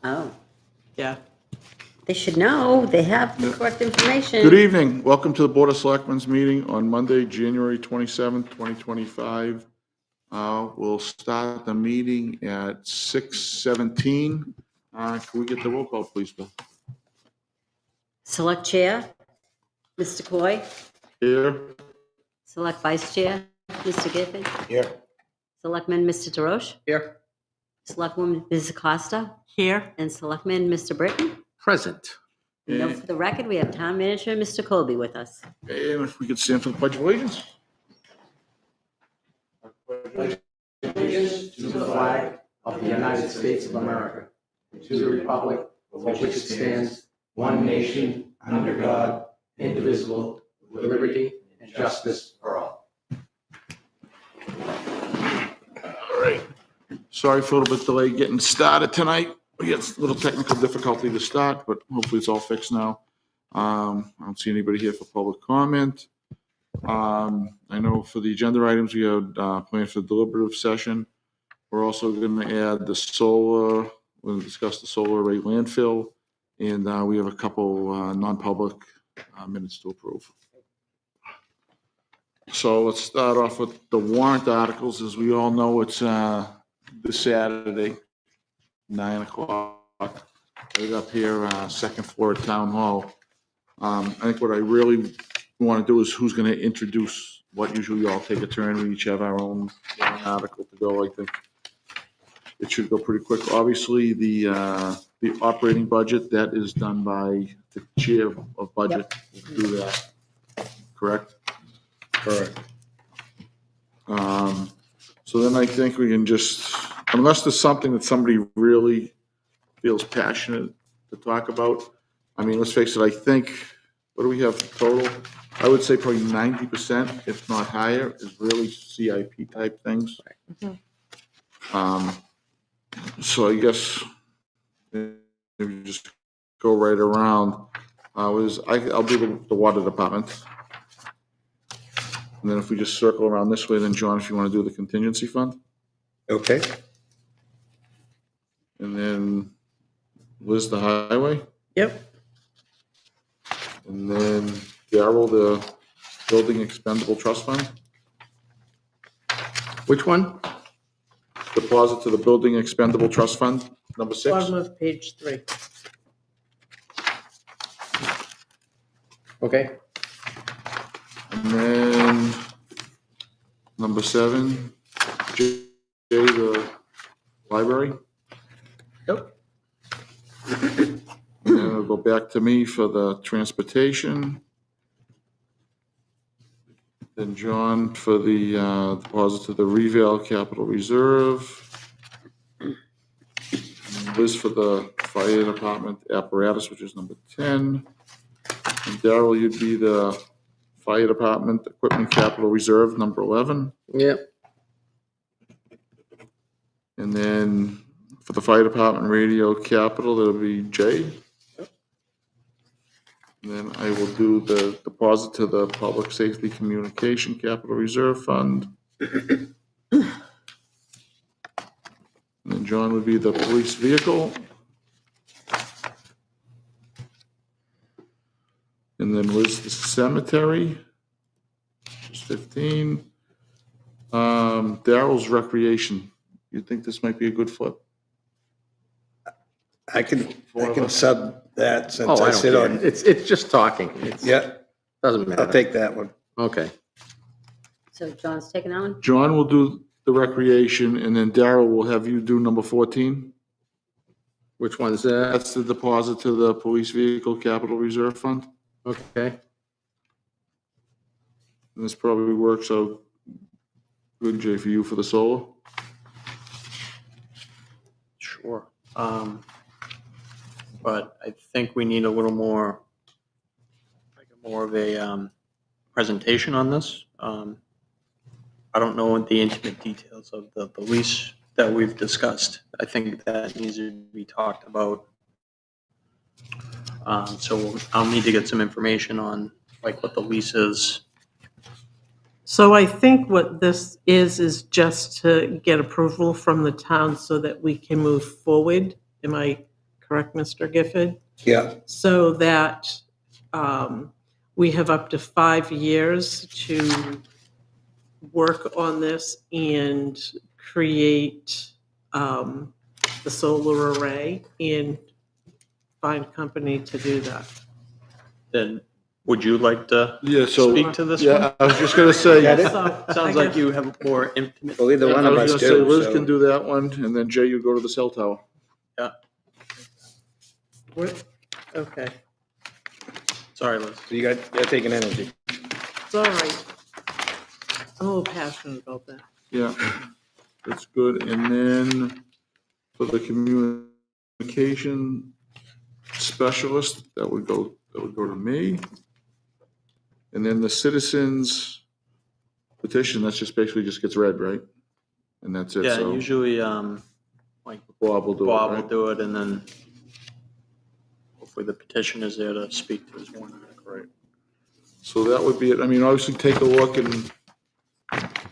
Oh, Yeah. they should know. They have the correct information. Good evening. Welcome to the Board of Selectmen's meeting on Monday, January 27th, 2025. We'll start the meeting at 6:17. Can we get the roll call, please, Bill? Select Chair, Mr. Coy. Here. Select Vice Chair, Mr. Gifford. Here. Selectman, Mr. DeRoche. Here. Selectwoman, Ms. Acosta. Here. And Selectman, Mr. Britton. Present. Note for the record, we have Town Manager, Mr. Colby, with us. And if we could stand for the Pledge of Allegiance. Allegiance to the flag of the United States of America, to the republic for which it stands, one nation, under God, indivisible, with liberty and justice for all. All right. Sorry for a little bit delay getting started tonight. We had a little technical difficulty to start, but hopefully it's all fixed now. I don't see anybody here for public comment. I know for the agenda items, we had planned for the deliberative session. We're also going to add the solar, we're going to discuss the solar array landfill, and we have a couple non-public minutes to approve. So let's start off with the warrant articles. As we all know, it's this Saturday, 9 o'clock, right up here, second floor at Town Hall. I think what I really want to do is who's going to introduce what. Usually we all take a turn. We each have our own article to go. I think it should go pretty quick. Obviously, the operating budget, that is done by the chair of budget. We'll do that. Correct? Correct. So then I think we can just, unless there's something that somebody really feels passionate to talk about. I mean, let's face it, I think, what do we have total? I would say probably 90%, if not higher, is really CIP type things. So I guess if you just go right around, I'll do the water department. And then if we just circle around this way, then John, if you want to do the contingency fund. Okay. And then Liz, the highway. Yep. And then Darrell, the building expendable trust fund. Which one? Deposit to the building expendable trust fund, number 6. Bottom of page 3. Okay. And then number 7, J, the library. Yep. And then it'll go back to me for the transportation. Then John for the deposit to the Revale Capital Reserve. And Liz for the fire department apparatus, which is number 10. And Darrell, you'd be the fire department equipment capital reserve, number 11. Yep. And then for the fire department radio capital, it'll be J. And then I will do the deposit to the public safety communication capital reserve fund. And then John would be the police vehicle. And then Liz, the cemetery, which is 15. Darrell's recreation. You think this might be a good flip? I can sub that since Oh, I I don't sit care. on. It's just talking. Yeah, Doesn't matter. I'll take that one. Okay. So John's taking that one? John will do the recreation, and then Darrell will have you do number 14. Which one's that? That's the deposit to the police vehicle capital reserve fund. Okay. And this probably works out good, Jay, for you for the solar. Sure. But I think we need a little more, like more of a presentation on this. I don't know the intimate details of the lease that we've discussed. I think that needs to be talked about. So I'll need to get some information on like what the lease is. So I think what this is just to get approval from the town so that we can move forward. Am I correct, Mr. Gifford? Yeah, So that we have up to 5 years to work on this and create the solar array and find company to do that. Then, would you like to Yeah, so. speak to this one? Yeah, I was just gonna say. Got it? So, Sounds I like guess- you have more intimate. well, either one I of was us gonna say do, Liz can so. do that one, and then Jay, you go to the cell tower. Yeah, What? Okay, sorry, Liz. You're taking energy. it's all right. I'm a little passionate about that. Yeah, that's good. And then for the communication specialist, that would go to me. And then the citizens petition, that's just basically just gets read, right? And that's it, Yeah, so usually, like, Bob will do it, Bob will right? do it, and then hopefully the petitioner is there to speak to his warrant article. Right. So that would be it. I mean, obviously, take a look, and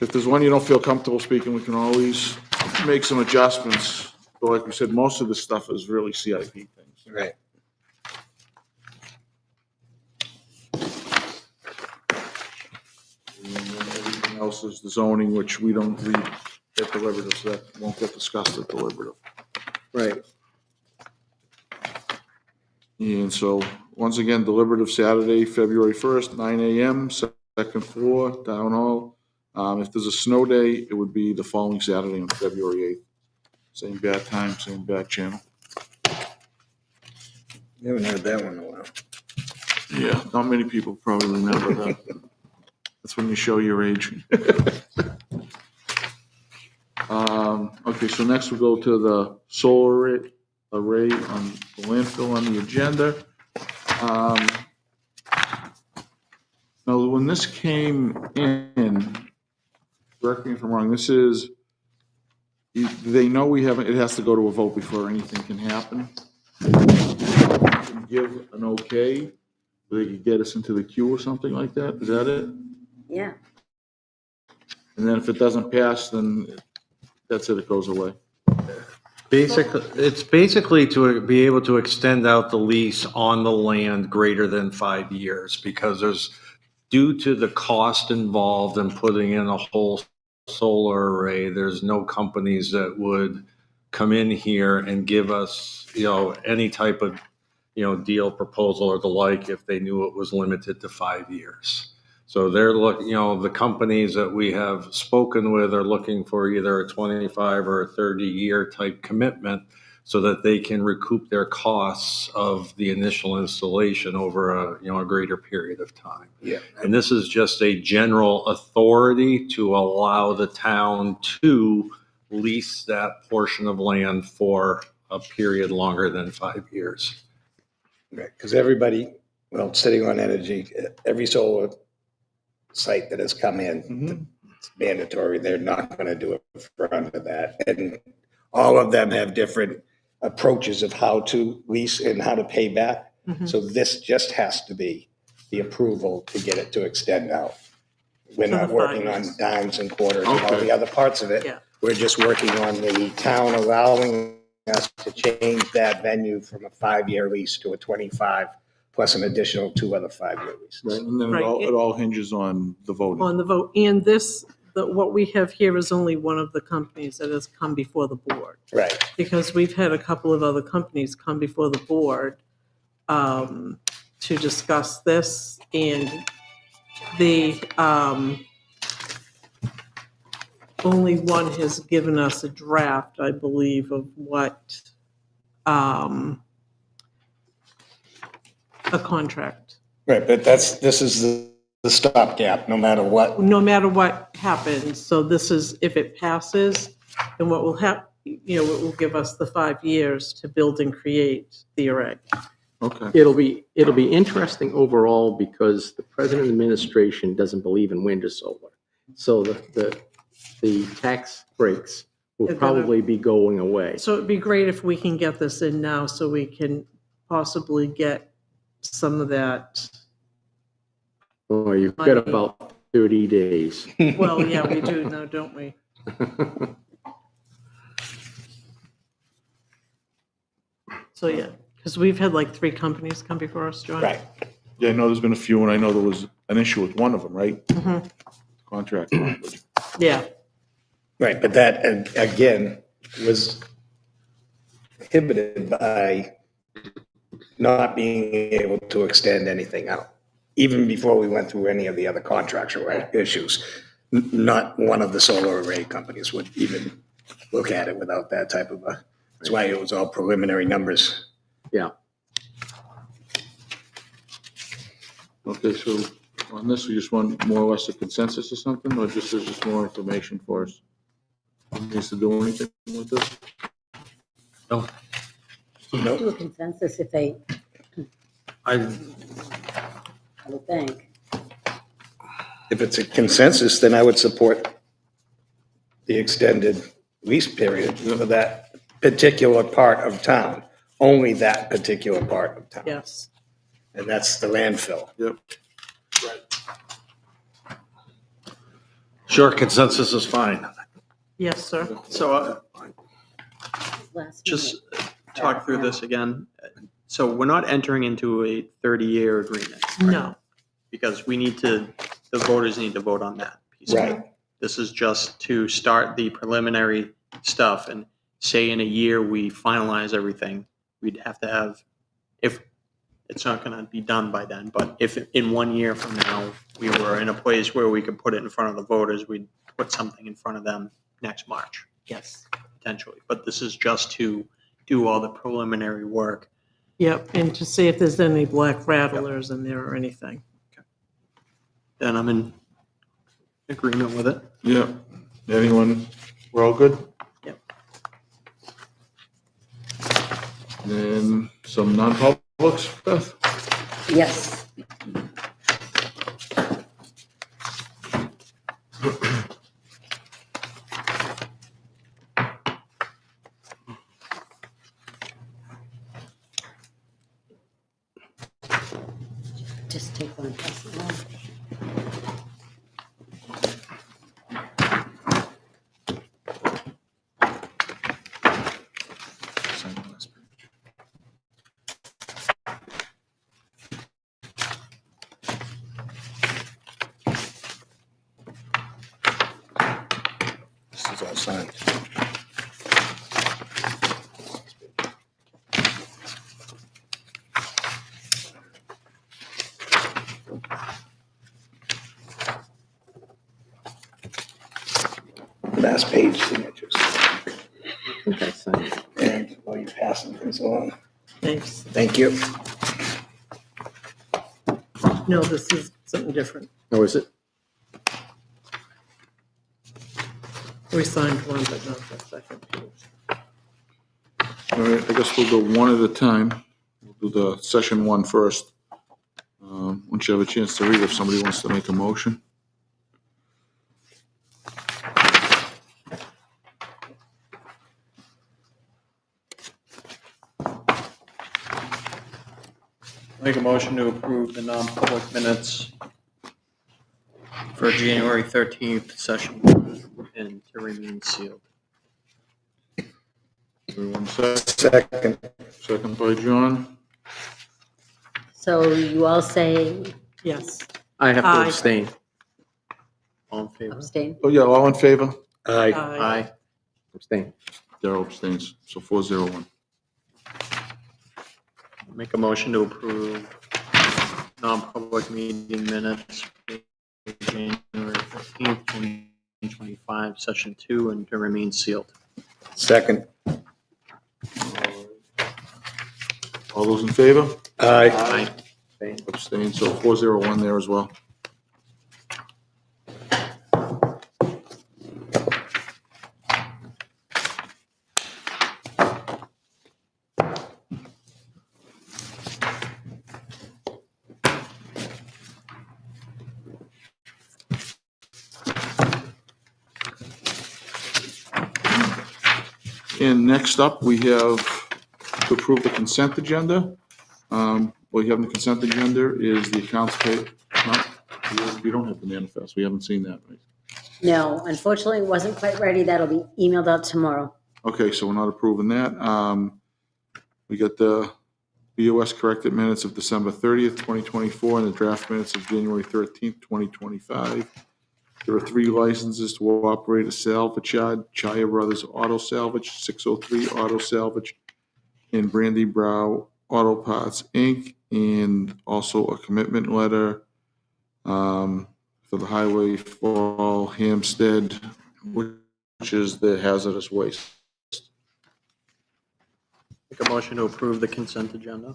if there's one you don't feel comfortable speaking, we can always make some adjustments. But like we said, most of the stuff is really CIP things. Right. And then everything else is the zoning, which we don't read at deliberative, so that won't get discussed at deliberative. Right. And so, once again, deliberative Saturday, February 1st, 9 a.m., second floor, Town Hall. If there's a snow day, it would be the following Saturday on February 8th. Same bad time, same bad channel. You haven't heard that one in a while. Yeah, not many people probably remember that. That's when you show your age. Okay, so next we'll go to the solar array on the landfill on the agenda. Now, when this came in, correct me if I'm wrong, this is, they know we haven't, it has to go to a vote before anything can happen. Give an okay, they could get us into the queue or something like that, is that it? Yeah. And then if it doesn't pass, then that's it, it goes away. Basically, it's basically to be able to extend out the lease on the land greater than 5 years, because due to the cost involved in putting in a whole solar array, there's no companies that would come in here and give us, any type of, deal proposal or the like if they knew it was limited to 5 years. So they're the companies that we have spoken with are looking for either a 25 or a 30-year type commitment so that they can recoup their costs of the initial installation over a greater period of time. Yeah. And this is just a general authority to allow the town to lease that portion of land for a period longer than 5 years. Right, because everybody, well, sitting on energy, every solar site that has come in, it's mandatory. They're not going to do it for under that. And all of them have different approaches of how to lease and how to pay back. So this just has to be the approval to get it to extend out. We're For the not 5 working on years. dimes and quarters and all Okay. the other parts of it. Yeah. We're just working on the town allowing us to change that venue from a 5-year lease to a 25, plus an additional 2 other 5-year leases. Right, and then Right. it all hinges on the voting. On the vote, and what we have here is only one of the companies that has come before the board. Right. Because we've had a couple of other companies come before the board to discuss this, and the only one has given us a draft, I believe, of what a contract. Right, but this is the stopgap, no matter what. No matter what happens, so this is, if it passes, then what will happen, it will give us the 5 years to build and create the array. Okay, It'll be interesting overall because the present administration doesn't believe in wind or solar. So the tax breaks will They're gonna- probably be going away. So it'd be great if we can get this in now so we can possibly get some of that. Well, you've got about 30 days. Well, yeah, we do now, don't we? So, yeah, because we've had like 3 companies come before us, John. Right. Yeah, I know there's been a few, and I know there was an issue with one of them, right? Mhm. Contract language. Yeah, Right, but that, again, was prohibited by not being able to extend anything out, even before we went through any of the other contractual issues. Not one of the solar array companies would even look at it without that type of a, that's why it was all preliminary numbers. Yeah. Okay, so on this, we just want more or less a consensus or something, or just, there's just more information for us? Needs to do anything with this? Do a consensus if they, I, I would think. If it's a consensus, then I would support the extended lease period for that particular part of town, only that particular part of town. yes. And that's the landfill. Yep. sure, consensus is fine. Yes, sir. So Last just minute. talk through this again. So we're not entering into a 30-year agreement. No, Because the voters need to vote on that piece. of it. Right. This is just to start the preliminary stuff, and say in a year we finalize everything, we'd have to have, if, it's not gonna be done by then, but if in 1 year from now, we were in a place where we could put it in front of the voters, we'd put something in front of them next March, yes. potentially. But this is just to do all the preliminary work. Yep, and to see if there's any black rattlers in there or anything. Then I'm in agreement with it. Yeah. Anyone, we're all good? Yep. Then some non-publics, Beth? Yes. Just take one, pass it along. This is all signed. Last page signatures. Okay, so And while you're passing things along, Thanks. thank you. No, this is something different. oh, is it? We signed one, but not the second page. All right, I guess we'll go one at a time. We'll do the session 1 first. Once you have a chance to read, if somebody wants to make a motion. Make a motion to approve the non-public minutes for January 13th session and to remain sealed. Everyone second? Second, Second by John. So you all say Yes. I have to Aye. abstain. All in favor? abstain? Oh, yeah, all in favor? aye. Aye. Abstain. Darrell abstains, so 401. Make a motion to approve non-public meeting minutes for January 15th, 2025, session 2, and to remain sealed. Second, All those in favor? aye. Aye. Abstain, so 401 there as well. And next up, we have to approve the consent agenda. What you have on the consent agenda is the accounts paid. No, you don't have the manifest. We haven't seen that, right? No, unfortunately, it wasn't quite ready. That'll be emailed out tomorrow. Okay, so we're not approving that. We got the BOS corrected minutes of December 30th, 2024, and the draft minutes of January 13th, 2025. There are 3 licenses to operate a salvage yard: Chaya Brothers Auto Salvage, 603 Auto Salvage, and Brandy Brow Auto Parts, Inc., and also a commitment letter for the Highway Fall Hampstead, which is the hazardous waste. Make a motion to approve the consent agenda.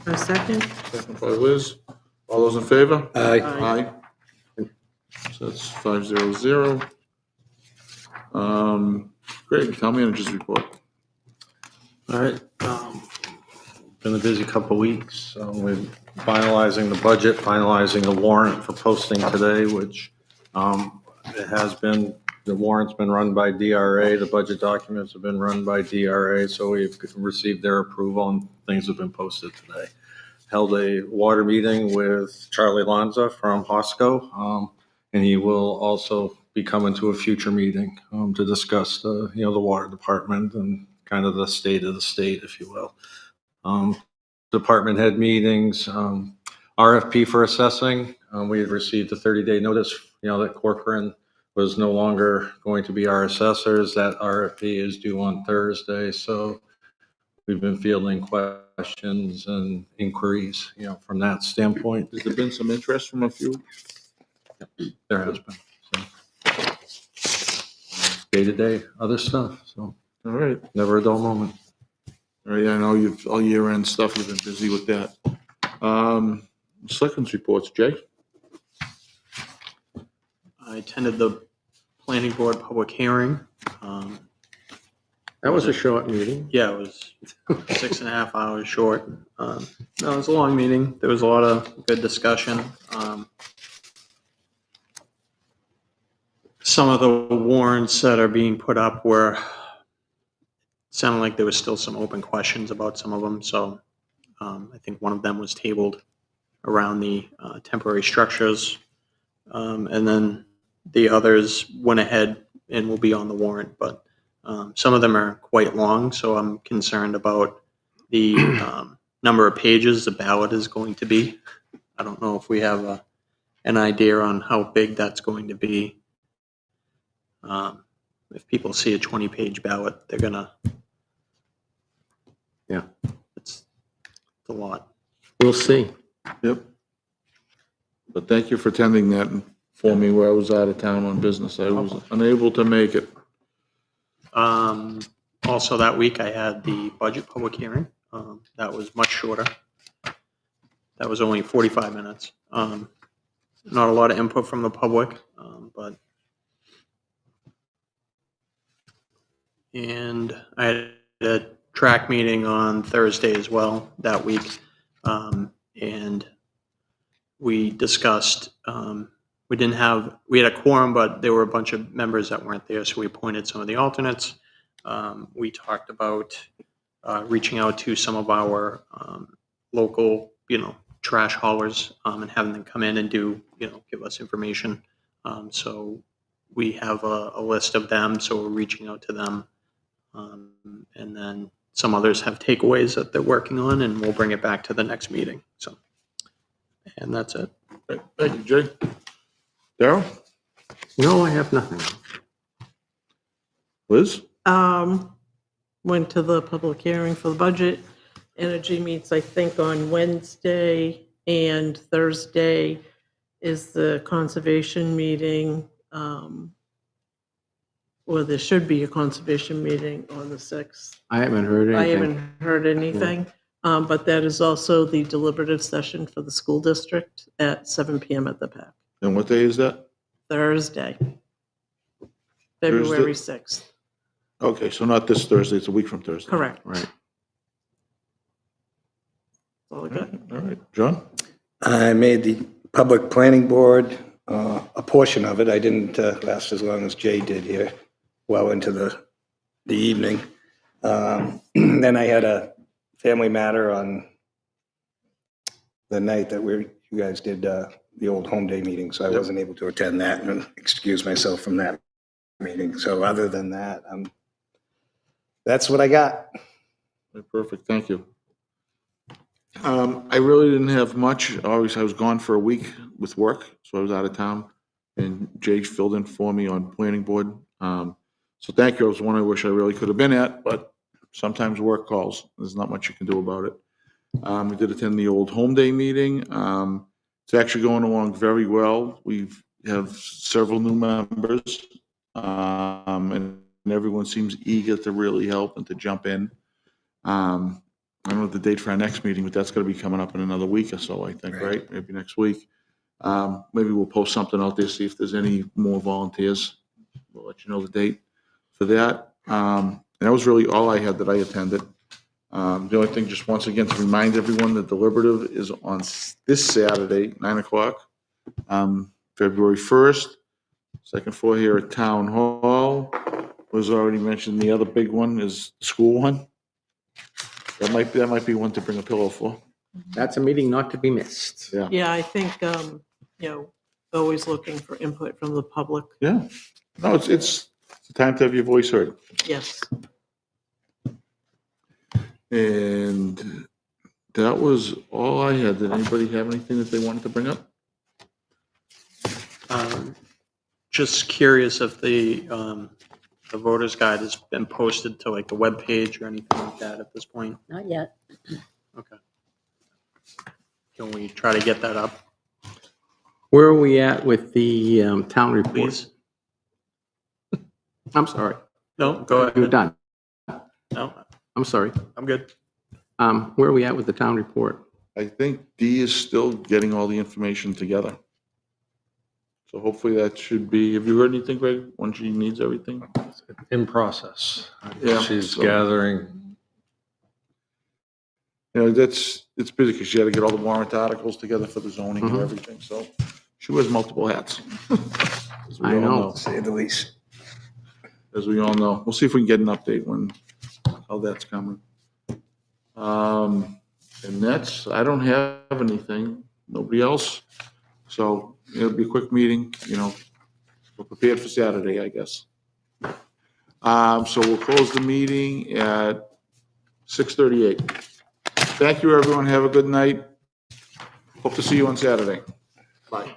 A second? Second by Liz. All those in favor? Aye. Aye. So that's 500. Greg, town manager's report. All right. Been a busy couple weeks. We're finalizing the budget, finalizing the warrant for posting today, which it has been, the warrant's been run by DRA, the budget documents have been run by DRA, so we've received their approval and things have been posted today. Held a water meeting with Charlie Lanza from Hosco, and he will also be coming to a future meeting to discuss the water department and kind of the state of the state, if you will. Department head meetings, RFP for assessing. We had received a 30-day notice, that Corcoran was no longer going to be our assessors. That RFP is due on Thursday, so we've been fielding questions and inquiries, from that standpoint. Has there been some interest from a few? There has been. So. Day-to-day, other stuff, so All right. never a dull moment. All right, I know you've, all year-end stuff, you've been busy with that. Selectmen's reports, Jay? I attended the planning board public hearing. That was a short meeting. Yeah, it was 6.5 hours short. No, it was a long meeting. There was a lot of good discussion. Some of the warrants that are being put up were, sounded like there was still some open questions about some of them. So I think one of them was tabled around the temporary structures. And then the others went ahead and will be on the warrant, but some of them are quite long, so I'm concerned about the number of pages the ballot is going to be. I don't know if we have an idea on how big that's going to be. If people see a 20-page ballot, they're gonna, Yeah. it's a lot. We'll see. Yep. But thank you for attending that and for me where I was out of town on business. I was unable to make it. Also that week I had the budget public hearing. That was much shorter. That was only 45 minutes. Not a lot of input from the public, but. And I had a track meeting on Thursday as well that week. And we discussed, we had a quorum, but there were a bunch of members that weren't there, so we appointed some of the alternates. We talked about reaching out to some of our local, trash haulers and having them come in and do, give us information. So we have a list of them, so we're reaching out to them. And then some others have takeaways that they're working on, and we'll bring it back to the next meeting. So, and that's it. Right. Thank you, Jay. Darrell? No, I have nothing. Liz? Went to the public hearing for the budget. Energy meets, I think, on Wednesday, and Thursday is the conservation meeting. Or there should be a conservation meeting on the 6th. I haven't heard I anything. haven't heard anything, but that is also the deliberative session for the school district at 7 PM at the PAC. And what day is that? Thursday, February 6th. Okay, so not this Thursday, it's a week from Thursday. Correct. Right. That's all I got. All right, John? I made the public planning board, a portion of it. I didn't last as long as Jay did here, well into the evening. Then I had a family matter on the night that you guys did the old home day meeting, so I wasn't able to attend that and excuse myself from that meeting. So other than that, that's what I got. Perfect, thank you. I really didn't have much. Always, I was gone for a week with work, so I was out of town. And Jay filled in for me on planning board. So thank you. It was one I wish I really could have been at, but sometimes work calls. There's not much you can do about it. We did attend the old home day meeting. It's actually going along very well. We have several new members. And everyone seems eager to really help and to jump in. I don't know the date for our next meeting, but that's gonna be coming up in another week or so, I think, right? Maybe next week. Maybe we'll post something out there, see if there's any more volunteers. We'll let you know the date for that. And that was really all I had that I attended. The only thing, just once again, to remind everyone, the deliberative is on this Saturday, 9 o'clock, February 1st. Second floor here at Town Hall. Was already mentioned. The other big one is the school one. That might be one to bring a pillow for. That's a meeting not to be missed. Yeah. Yeah, I think, always looking for input from the public. Yeah. No, it's the time to have your voice heard. Yes. And that was all I had. Did anybody have anything that they wanted to bring up? Just curious if the voter's guide has been posted to like the webpage or anything like that at this point. Not yet. Okay. Can we try to get that up, Where are we at with the town report? please? I'm sorry. No, go You're ahead. done. No, I'm sorry. I'm good. Where are we at with the town report? I think Dee is still getting all the information together. So hopefully that should be, have you heard anything, Greg, when she needs everything? In process. Yeah, She's so- gathering. You know, it's busy because she had to get all the warrant articles together for the zoning and Mhm. everything, so she wears multiple hats. As we I all know. To say the least. As we all know. We'll see if we can get an update how that's coming. And that's, I don't have anything, nobody else. So it'll be a quick meeting, we're prepared for Saturday, I guess. So we'll close the meeting at 6:38. Thank you, everyone. Have a good night. Hope to see you on Saturday. Bye.